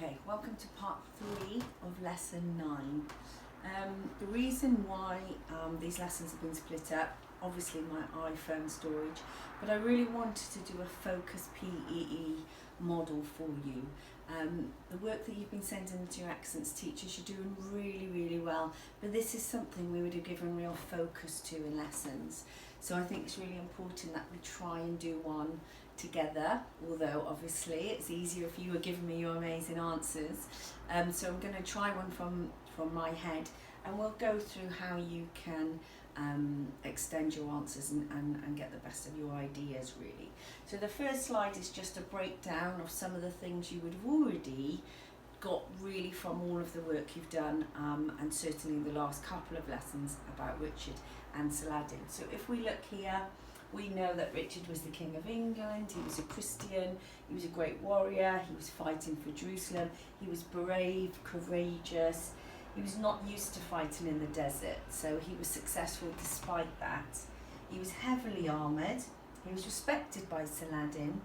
Okay, welcome to part 3 of lesson 9. The reason why these lessons have been split up, obviously my iPhone storage, but I really wanted to do a focus PEE model for you. The work that you've been sending to your accents teachers, you're doing really well, but this is something we would have given real focus to in lessons. So I think it's really important that we try and do one together, although obviously it's easier if you were giving me your amazing answers. So I'm going to try one from my head, and we'll go through how you can extend your answers and get the best of your ideas really. So the first slide is just a breakdown of some of the things you would have already got really from all of the work you've done, and certainly the last couple of lessons about Richard and Saladin. So if we look here, we know that Richard was the King of England, he was a Christian, he was a great warrior, he was fighting for Jerusalem, he was brave, courageous, he was not used to fighting in the desert, so he was successful despite that. He was heavily armoured, he was respected by Saladin,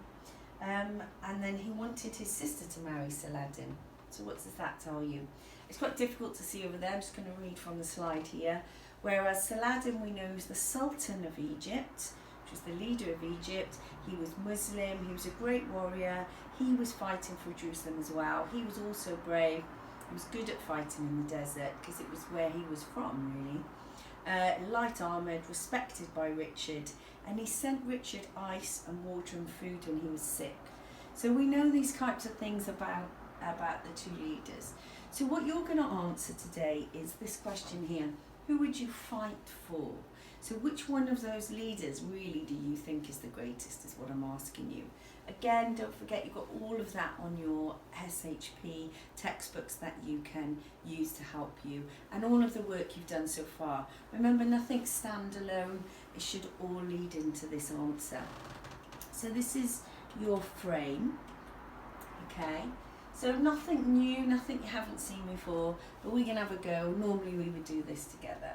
and then he wanted his sister to marry Saladin. So what does that tell you? It's quite difficult to see over there, I'm just going to read from the slide here. Whereas Saladin we know is the Sultan of Egypt, which was the leader of Egypt. He was Muslim, he was a great warrior, he was fighting for Jerusalem as well. He was also brave, he was good at fighting in the desert because it was where he was from really. Light armoured, respected by Richard, and he sent Richard ice and water and food when he was sick. So we know these types of things about the two leaders. So what you're going to answer today is this question here. Who would you fight for? So which one of those leaders really do you think is the greatest is what I'm asking you. Again, don't forget you've got all of that on your SHP textbooks that you can use to help you, and all of the work you've done so far. Remember, nothing's standalone, it should all lead into this answer. So this is your frame, okay? So nothing new, nothing you haven't seen before, but we can have a go. Normally we would do this together.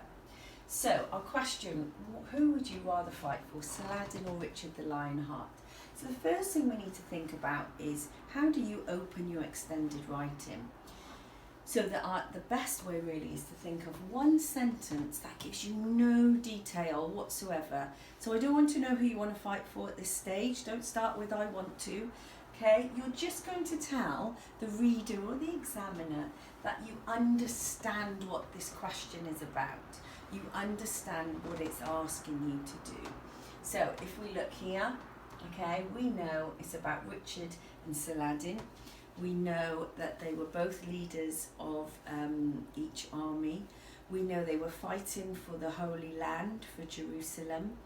So our question, who would you rather fight for, Saladin or Richard the Lionheart? So the first thing we need to think about is, how do you open your extended writing? So the best way really is to think of one sentence that gives you no detail whatsoever. So I don't want to know who you want to fight for at this stage. Don't start with I want to. Okay, you're just going to tell the reader or the examiner that you understand what this question is about. You understand what it's asking you to do. So if we look here, okay, we know it's about Richard and Saladin. We know that they were both leaders of each army. We know they were fighting for the Holy Land, for Jerusalem.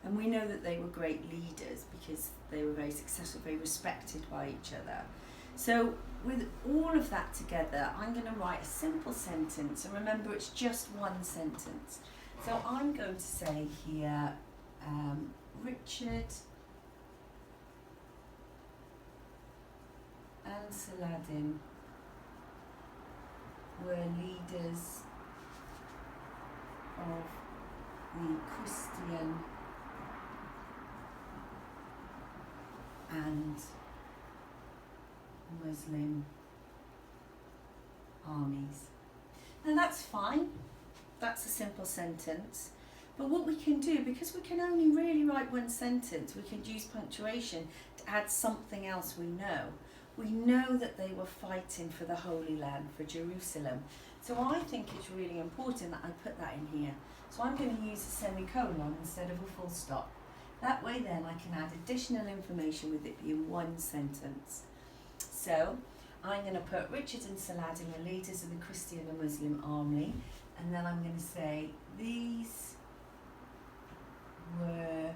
And we know that they were great leaders because they were very successful, very respected by each other. So with all of that together, I'm going to write a simple sentence. And remember, it's just one sentence. So I'm going to say here, Richard and Saladin were leaders of the Christian and Muslim armies. Now that's fine, that's a simple sentence, but what we can do, because we can only really write one sentence, we can use punctuation to add something else we know. We know that they were fighting for the Holy Land, for Jerusalem. So I think it's really important that I put that in here. So I'm going to use a semicolon instead of a full stop. That way then I can add additional information with it being one sentence. So I'm going to put Richard and Saladin were leaders of the Christian and Muslim army, and then I'm going to say these were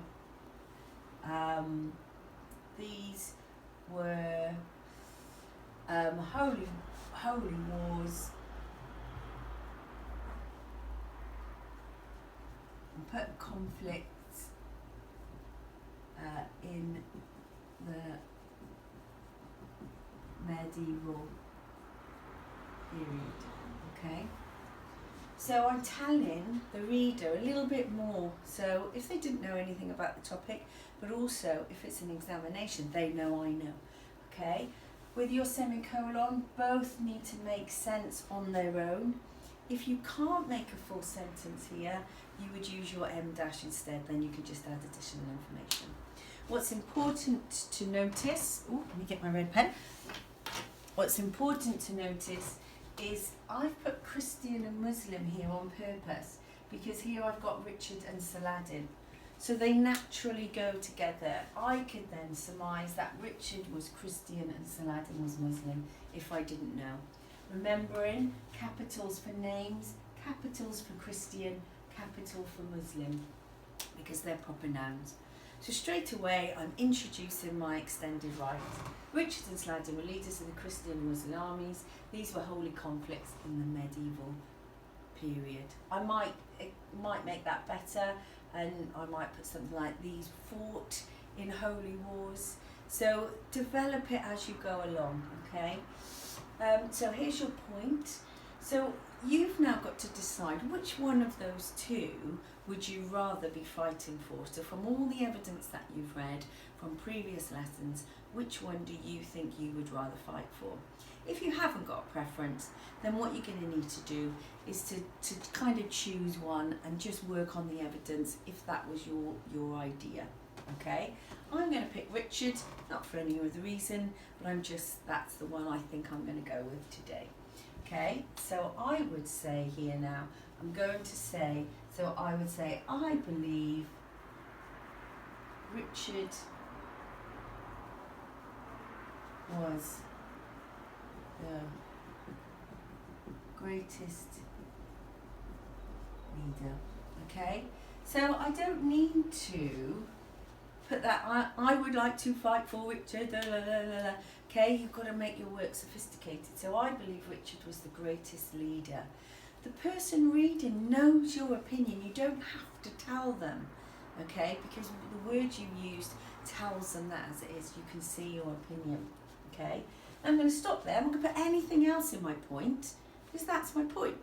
holy wars, and put conflicts in the medieval period. Okay, so I'm telling the reader a little bit more, so if they didn't know anything about the topic, but also if it's an examination, they know I know. Okay, with your semicolon, both need to make sense on their own. If you can't make a full sentence here, you would use your em dash instead, then you can just add additional information. What's important to notice, let me get my red pen. What's important to notice is I've put Christian and Muslim here on purpose because here I've got Richard and Saladin. So they naturally go together. I could then surmise that Richard was Christian and Saladin was Muslim if I didn't know. Remembering capitals for names, capitals for Christian, capital for Muslim, because they're proper nouns. So straight away I'm introducing my extended right. Richard and Saladin were leaders of the Christian and Muslim armies. These were holy conflicts in the medieval period. I might make that better, and I might put something like these fought in holy wars. So develop it as you go along, okay? So here's your point. So you've now got to decide which one of those two would you rather be fighting for. So from all the evidence that you've read from previous lessons, which one do you think you would rather fight for? If you haven't got a preference, then what you're going to need to do is to kind of choose one and just work on the evidence if that was your idea. Okay, I'm going to pick Richard, not for any other reason, but that's the one I think I'm going to go with today. Okay, so I would say here now, I would say I believe Richard was the greatest leader. Okay, so I don't need to put that I would like to fight for Richard, okay, you've got to make your work sophisticated. So I believe Richard was the greatest leader. The person reading knows your opinion, you don't have to tell them, okay, because the word you used tells them that as it is, you can see your opinion, okay. I'm going to stop there, I'm not going to put anything else in my point, because that's my point.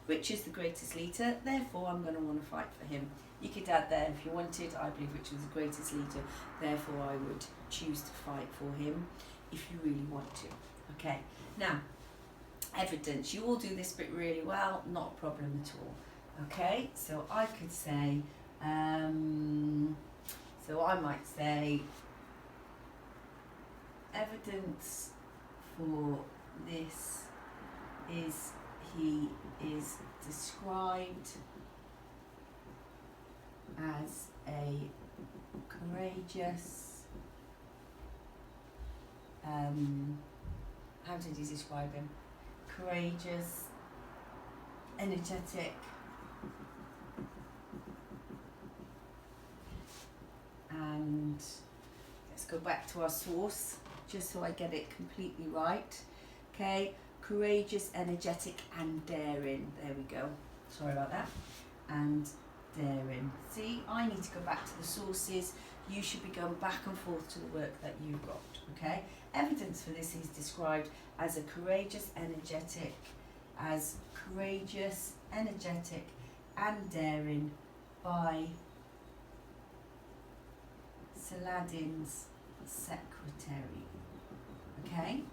Richard's the greatest leader, therefore I'm going to want to fight for him. You could add there if you wanted, I believe Richard was the greatest leader, therefore I would choose to fight for him, if you really want to. Okay, now, evidence. You all do this bit really well, not a problem at all. Okay, so I could say, so I might say, evidence for this is he is described as a courageous, how did he describe him? Courageous, energetic, and let's go back to our source just so I get it completely right. Okay, courageous, energetic, and daring. There we go. Sorry about that. And daring. See, I need to go back to the sources. You should be going back and forth to the work that you've got. Okay. Evidence for this is described as a courageous, energetic, and daring by Saladin's secretary. Okay.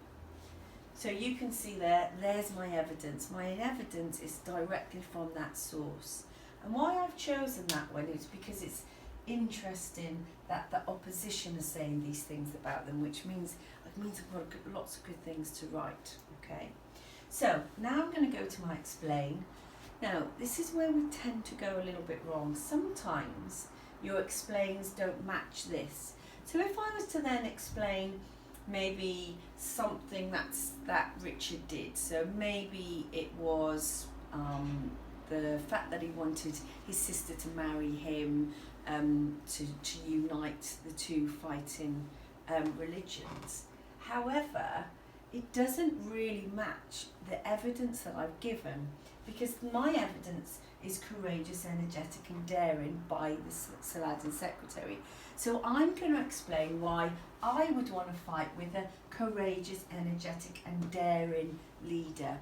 So you can see there's my evidence. My evidence is directly from that source. And why I've chosen that one is because it's interesting that the opposition are saying these things about them, which means I've got lots of good things to write. Okay. So now I'm going to go to my explain. Now this is where we tend to go a little bit wrong. Sometimes your explains don't match this. So if I was to then explain maybe something that Richard did, so maybe it was the fact that he wanted his sister to marry him, to unite the two fighting religions. However, it doesn't really match the evidence that I've given, because my evidence is courageous, energetic, and daring by the Saladin secretary. So I'm going to explain why I would want to fight with a courageous, energetic, and daring leader.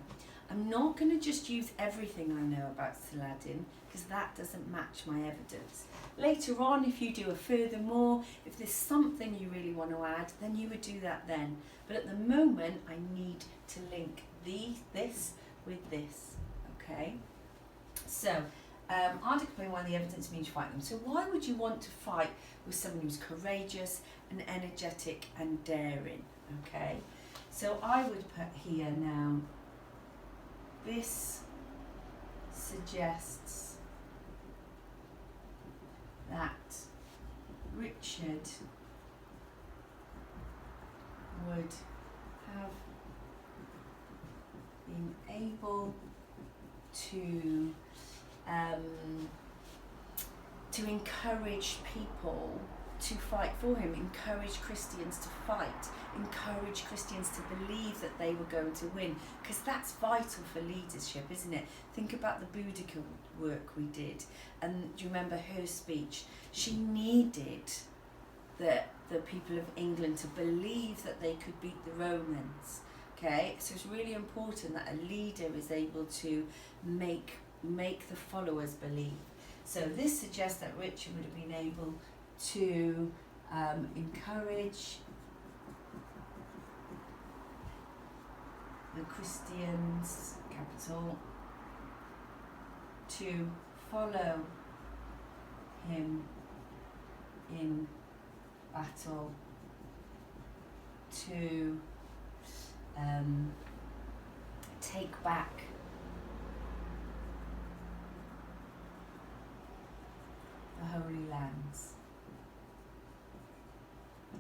I'm not going to just use everything I know about Saladin, because that doesn't match my evidence. Later on, if you do a furthermore, if there's something you really want to add, then you would do that then. But at the moment, I need to link this with this, okay? So, Article 21, the evidence means you fight them. So why would you want to fight with someone who's courageous and energetic and daring, okay? So I would put here now, this suggests that Richard would have been able to encourage people to fight for him, encourage Christians to fight, encourage Christians to believe that they were going to win, because that's vital for leadership, isn't it? Think about the Boudica work we did, and do you remember her speech? She needed the people of England to believe that they could beat the Romans, okay? So it's really important that a leader is able to make the followers believe. So this suggests that Richard would have been able to encourage the Christians, capital, to follow him in battle, to take back the Holy Lands.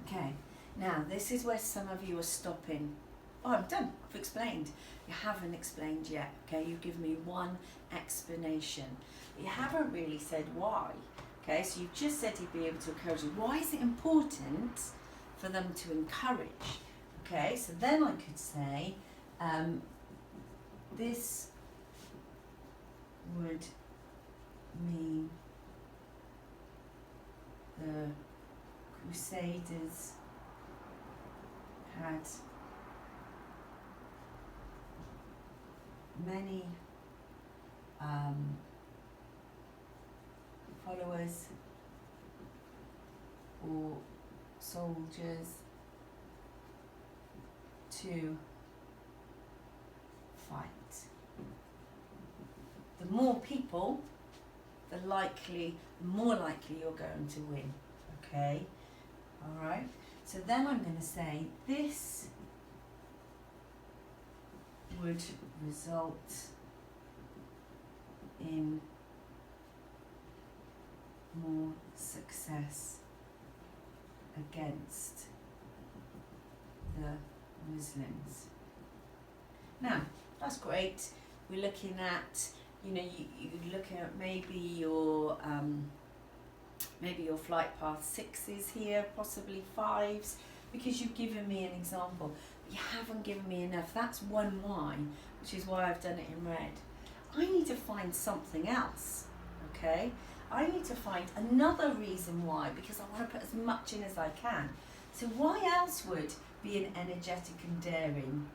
Okay, now this is where some of you are stopping. Oh, I'm done, I've explained. You haven't explained yet, okay? You've given me one explanation. But you haven't really said why, okay? So you've just said he'd be able to encourage you. Why is it important for them to encourage? Okay, so then I could say, this would mean the Crusaders had many followers or soldiers to fight. The more people, the more likely you're going to win. Okay, all right. So then I'm going to say this would result in more success against the Muslims. Now, that's great. We're looking at, you're looking at maybe your flight path 6s here, possibly 5s, because you've given me an example. But you haven't given me enough. That's one why, which is why I've done it in red. I need to find something else, okay? I need to find another reason why, because I want to put as much in as I can. So why else would being energetic and daring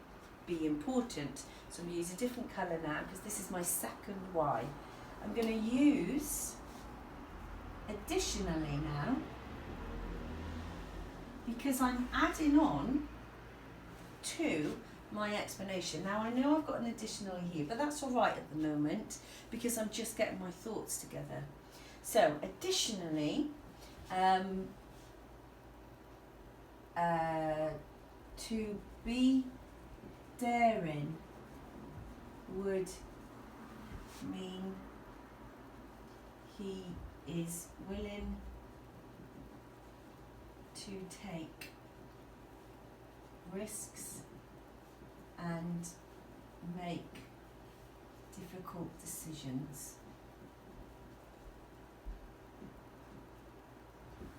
be important? So I'm going to use a different colour now, because this is my second why. I'm going to use additionally now, because I'm adding on to my explanation. Now I know I've got an additional here, but that's all right at the moment, because I'm just getting my thoughts together. So additionally, to be daring would mean he is willing to take risks and make difficult decisions.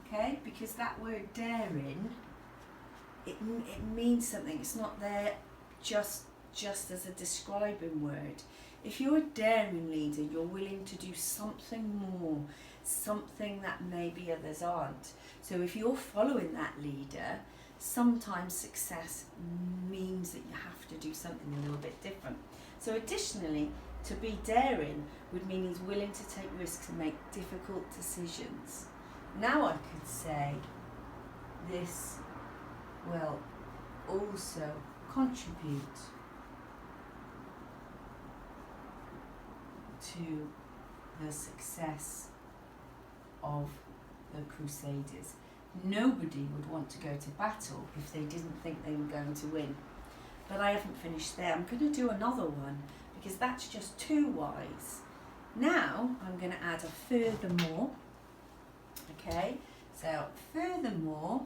Okay, because that word daring, it means something. It's not there just as a describing word. If you're a daring leader, you're willing to do something more, something that maybe others aren't. So if you're following that leader, sometimes success means that you have to do something a little bit different. So additionally, to be daring would mean he's willing to take risks and make difficult decisions. Now I could say this will also contribute to the success of the Crusaders. Nobody would want to go to battle if they didn't think they were going to win. But I haven't finished there. I'm going to do another one because that's just too wise. Now I'm going to add a furthermore. Okay, so furthermore,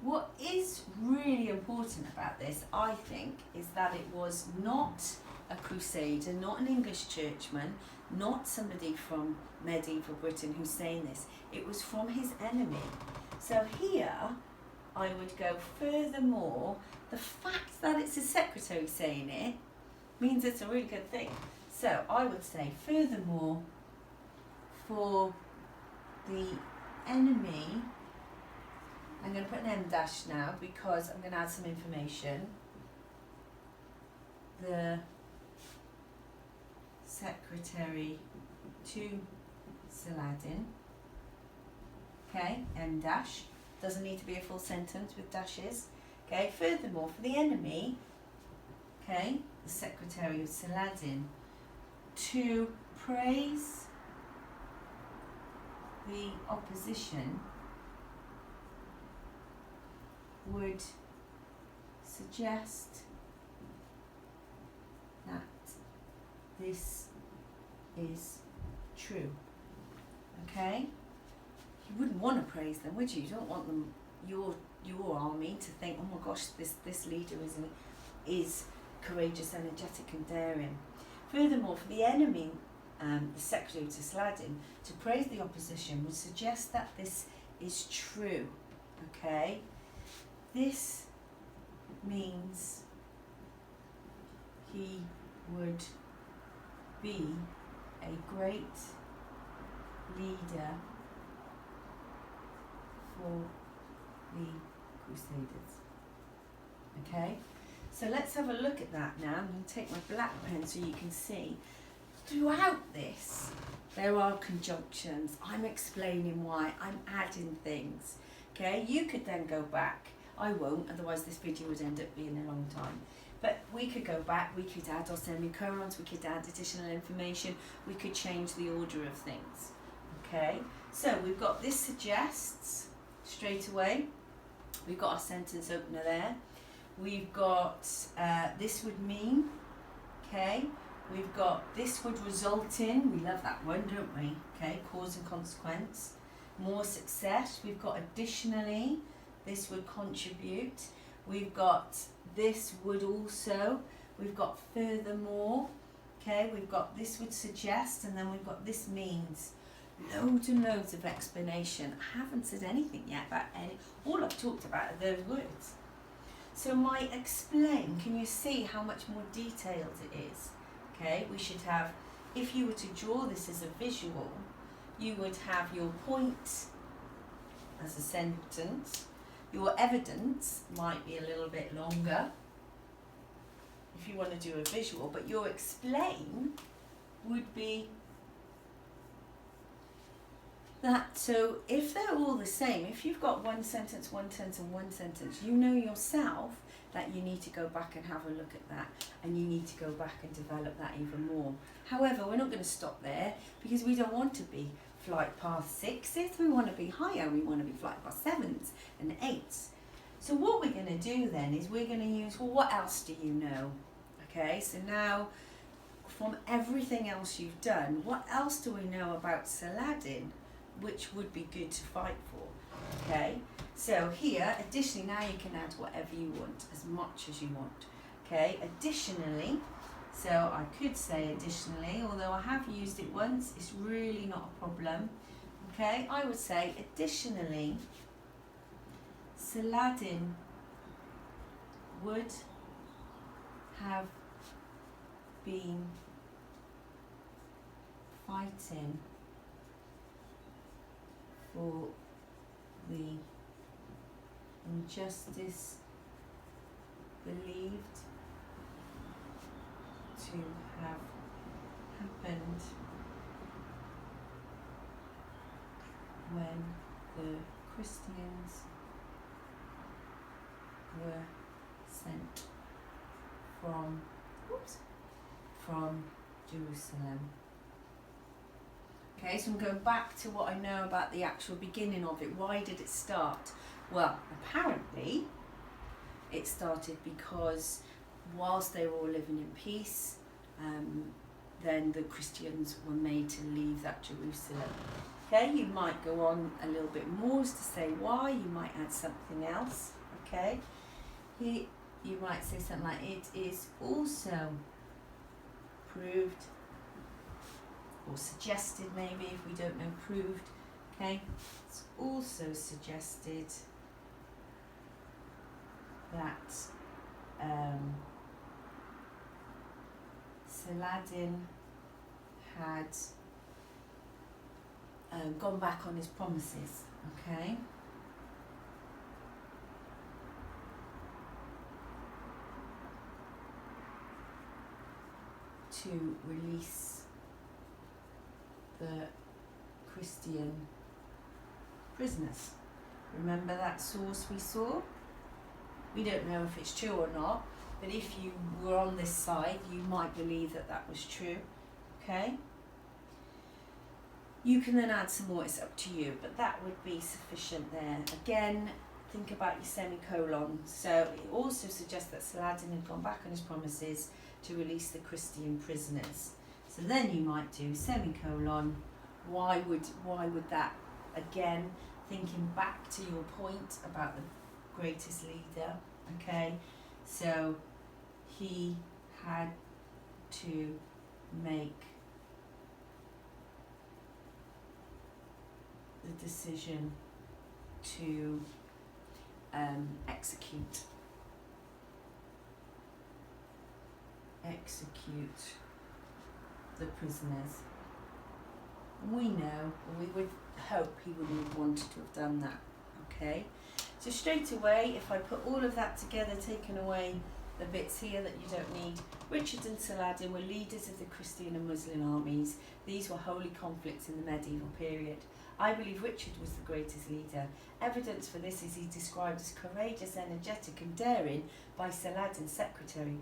what is really important about this, I think, is that it was not a crusader, not an English churchman, not somebody from medieval Britain who's saying this. It was from his enemy. So here I would go, furthermore, the fact that it's his secretary saying it means it's a really good thing. So I would say, furthermore, for the enemy, I'm going to put an M dash now because I'm going to add some information. The secretary to Saladin, okay, M dash, doesn't need to be a full sentence with dashes, okay, furthermore, for the enemy, okay, the secretary of Saladin, to praise the opposition would suggest that this is true. Okay? You wouldn't want to praise them, would you? You don't want them, your army, to think, oh my gosh, this leader is courageous, energetic, and daring. Furthermore, for the enemy, the secretary to Saladin, to praise the opposition would suggest that this is true. Okay? This means he would be a great leader for the Crusaders. Okay, so let's have a look at that now. I'm going to take my black pen so you can see. Throughout this, there are conjunctions. I'm explaining why. I'm adding things. Okay, you could then go back. I won't, otherwise this video would end up being a long time. But we could go back, we could add our semicolons, we could add additional information, we could change the order of things. Okay, so we've got this suggests straight away. We've got our sentence opener there. We've got this would mean, okay. We've got this would result in, we love that one, don't we? Okay, cause and consequence. More success. We've got additionally, this would contribute. We've got this would also. We've got furthermore. Okay, we've got this would suggest, and then we've got this means. Loads and loads of explanation. I haven't said anything yet about any. All I've talked about are those words. So my explain, can you see how much more detailed it is? Okay, we should have, if you were to draw this as a visual, you would have your point as a sentence. Your evidence might be a little bit longer if you want to do a visual, but your explain would be that. So if they're all the same, if you've got one sentence, and one sentence, you know yourself that you need to go back and have a look at that, and you need to go back and develop that even more. However, we're not going to stop there because we don't want to be flight path 6s, we want to be higher, we want to be flight path 7s and 8s. So what we're going to do then is we're going to use, well, what else do you know? Okay, so now from everything else you've done, what else do we know about Saladin which would be good to fight for? Okay, so here, additionally, now you can add whatever you want, as much as you want. Okay, additionally, so I could say additionally, although I have used it once, it's really not a problem. Okay, I would say additionally, Saladin would have been fighting for the injustice believed to have happened when the Christians were sent from Jerusalem. Okay, so I'm going back to what I know about the actual beginning of it. Why did it start? Well, apparently it started because whilst they were all living in peace, then the Christians were made to leave that Jerusalem. Okay, you might go on a little bit more as to say why, you might add something else. Okay, here you might say something like, it is also proved, or suggested maybe, if we don't know proved. Okay, it's also suggested that Saladin had gone back on his promises. Okay, to release the Christian prisoners. Remember that source we saw? We don't know if it's true or not, but if you were on this side, you might believe that that was true. Okay? You can then add some more, it's up to you, but that would be sufficient there. Again, think about your semicolon. So it also suggests that Saladin had gone back on his promises to release the Christian prisoners. So then you might do semicolon. Why would that? Again, thinking back to your point about the greatest leader. Okay, so he had to make the decision to execute the prisoners. We know, or we would hope he wouldn't have wanted to have done that. Okay, so straight away, if I put all of that together, taking away the bits here that you don't need, Richard and Saladin were leaders of the Christian and Muslim armies. These were holy conflicts in the medieval period. I believe Richard was the greatest leader. Evidence for this is he's described as courageous, energetic and daring by Saladin's secretary.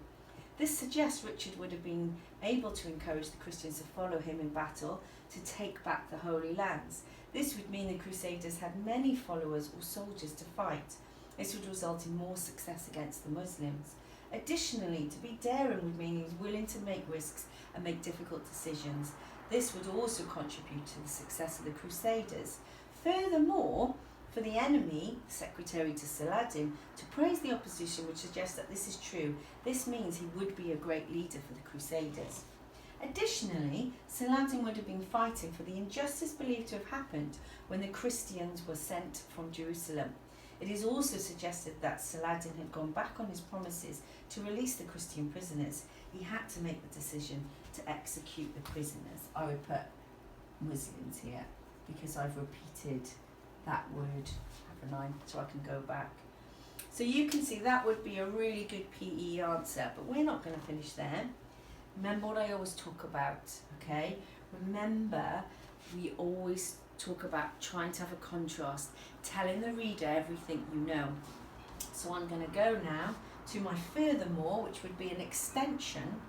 This suggests Richard would have been able to encourage the Christians to follow him in battle to take back the Holy Lands. This would mean the Crusaders had many followers or soldiers to fight. This would result in more success against the Muslims. Additionally, to be daring would mean he was willing to make risks and make difficult decisions. This would also contribute to the success of the Crusaders. Furthermore, for the enemy, secretary to Saladin, to praise the opposition would suggest that this is true. This means he would be a great leader for the Crusaders. Additionally, Saladin would have been fighting for the injustice believed to have happened when the Christians were sent from Jerusalem. It is also suggested that Saladin had gone back on his promises to release the Christian prisoners. He had to make the decision to execute the prisoners. I would put Muslims here because I've repeated that word, haven't I? So I can go back. So you can see that would be a really good PE answer, but we're not going to finish there. Remember what I always talk about, okay? Remember, we always talk about trying to have a contrast, telling the reader everything you know. So I'm going to go now to my furthermore, which would be an extension.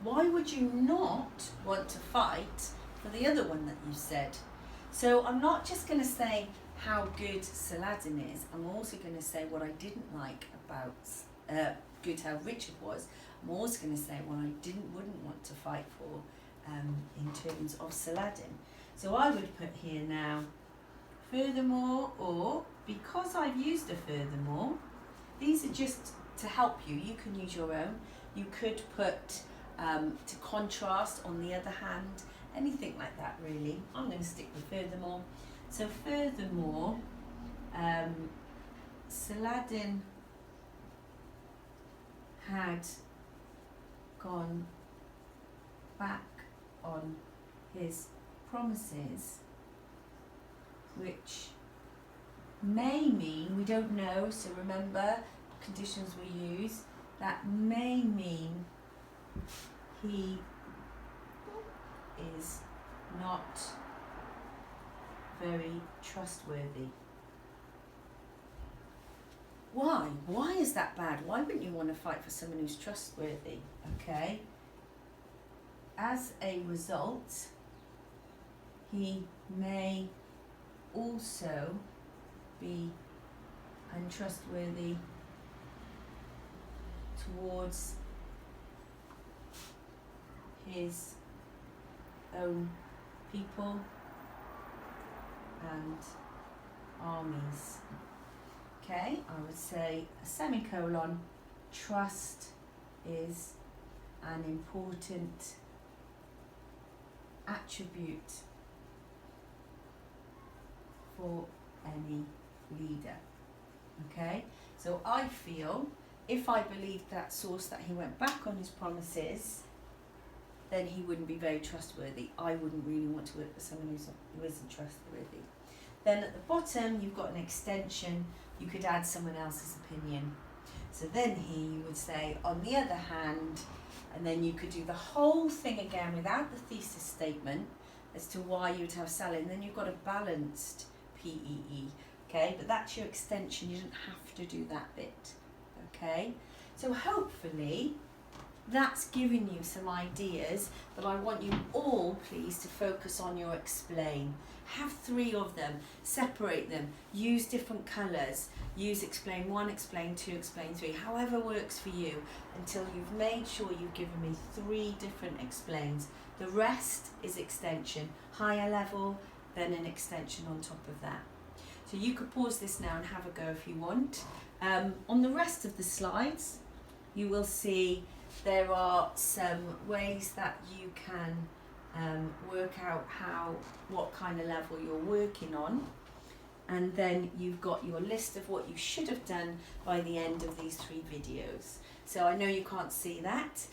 Why would you not want to fight for the other one that you said? So I'm not just going to say how good Saladin is, I'm also going to say what I didn't like about good how Richard was. I'm also going to say what I wouldn't want to fight for in terms of Saladin. So I would put here now, furthermore, or because I've used a furthermore, these are just to help you. You can use your own. You could put to contrast on the other hand, anything like that really. I'm going to stick with furthermore. So furthermore, Saladin had gone back on his promises, which may mean, we don't know, so remember conditions we use, that may mean he is not very trustworthy. Why? Why is that bad? Why wouldn't you want to fight for someone who's trustworthy? Okay. As a result, he may also be untrustworthy towards his own people and armies. Okay, I would say a semicolon, trust is an important attribute for any leader. Okay, so I feel if I believed that source that he went back on his promises, then he wouldn't be very trustworthy. I wouldn't really want to work for someone who isn't trustworthy. Then at the bottom, you've got an extension. You could add someone else's opinion. So then here you would say, on the other hand, and then you could do the whole thing again without the thesis statement as to why you would have Sally, and then you've got a balanced PEE. Okay, but that's your extension. You don't have to do that bit. Okay, so hopefully that's given you some ideas, but I want you all, please, to focus on your explain. Have 3 of them, separate them, use different colours, use explain 1, explain 2, explain 3, however works for you, until you've made sure you've given me 3 different explains. The rest is extension, higher level, then an extension on top of that. So you could pause this now and have a go if you want. On the rest of the slides, you will see there are some ways that you can work out what kind of level you're working on, and then you've got your list of what you should have done by the end of these 3 videos. So I know you can't see that,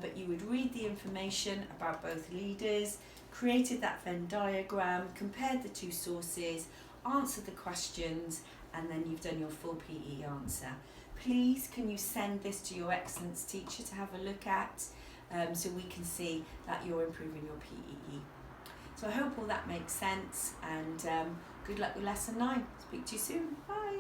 but you would read the information about both leaders, created that Venn diagram, compared the 2 sources, answered the questions, and then you've done your full PE answer. Please, can you send this to your excellence teacher to have a look at, so we can see that you're improving your PEE. So I hope all that makes sense, and good luck with lesson 9. Speak to you soon. Bye.